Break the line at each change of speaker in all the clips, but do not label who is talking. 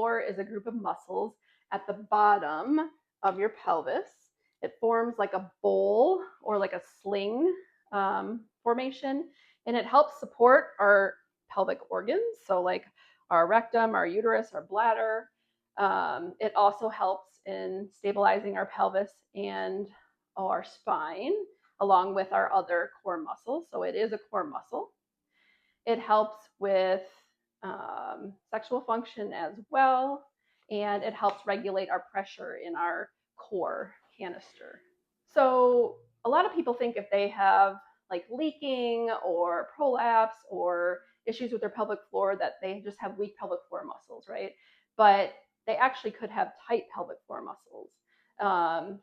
floor is a group of muscles at the bottom of your pelvis. It forms like a bowl or like a sling formation, and it helps support our pelvic organs. So like our rectum, our uterus, our bladder. It also helps in stabilizing our pelvis and our spine, along with our other core muscles. So it is a core muscle. It helps with sexual function as well, and it helps regulate our pressure in our core canister. So a lot of people think if they have like leaking or prolapse or issues with their pelvic floor that they just have weak pelvic floor muscles, right? But they actually could have tight pelvic floor muscles.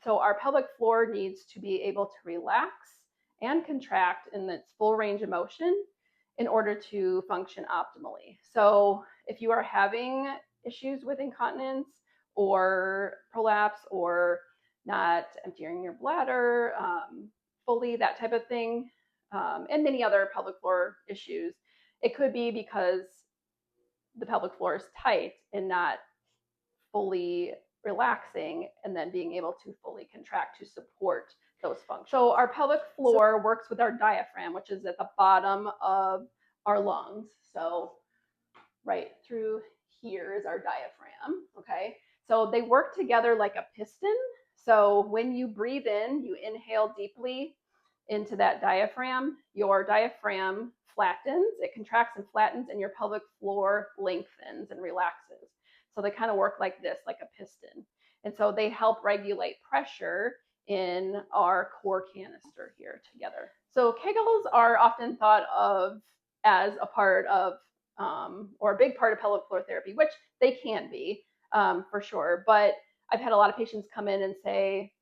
So our pelvic floor needs to be able to relax and contract in its full range of motion in order to function optimally. So if you are having issues with incontinence or prolapse or not emptying your bladder fully, that type of thing, and many other pelvic floor issues, it could be because the pelvic floor is tight and not fully relaxing and then being able to fully contract to support those functions. So our pelvic floor works with our diaphragm, which is at the bottom of our lungs. So right through here is our diaphragm, okay? So they work together like a piston. So when you breathe in, you inhale deeply into that diaphragm, your diaphragm flattens, it contracts and flattens, and your pelvic floor lengthens and relaxes. So they kind of work like this, like a piston. And so they help regulate pressure in our core canister here together. So Kegels are often thought of as a part of or a big part of pelvic floor therapy, which they can be for sure. But I've had a lot of patients come in and say,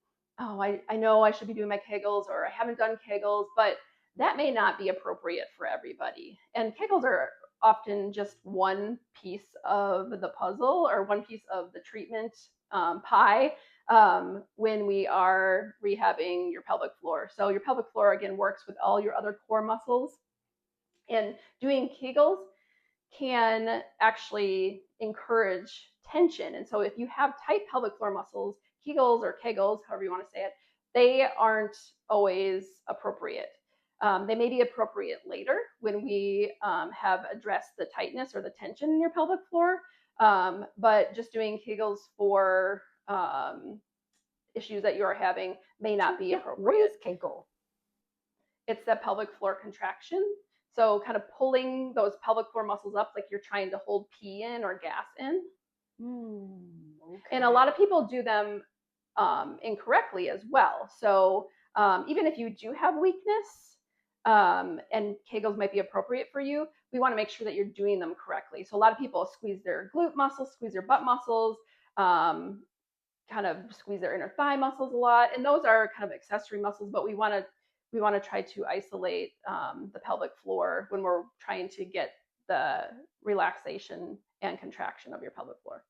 oh, I know I should be doing my Kegels, or I haven't done Kegels, but that may not be appropriate for everybody. And Kegels are often just one piece of the puzzle or one piece of the treatment pie when we are rehabbing your pelvic floor. So your pelvic floor, again, works with all your other core muscles. And doing Kegels can actually encourage tension. And so if you have tight pelvic floor muscles, Kegels or Kegels, however you want to say it, they aren't always appropriate. They may be appropriate later when we have addressed the tightness or the tension in your pelvic floor. But just doing Kegels for issues that you're having may not be appropriate.
What is Kegel?
It's the pelvic floor contraction. So kind of pulling those pelvic floor muscles up like you're trying to hold pee in or gas in.
Okay.
And a lot of people do them incorrectly as well. So even if you do have weakness and Kegels might be appropriate for you, we want to make sure that you're doing them correctly. So a lot of people squeeze their glute muscles, squeeze their butt muscles, kind of squeeze their inner thigh muscles a lot. And those are kind of accessory muscles, but we want to try to isolate the pelvic floor when we're trying to get the relaxation and contraction of your pelvic floor.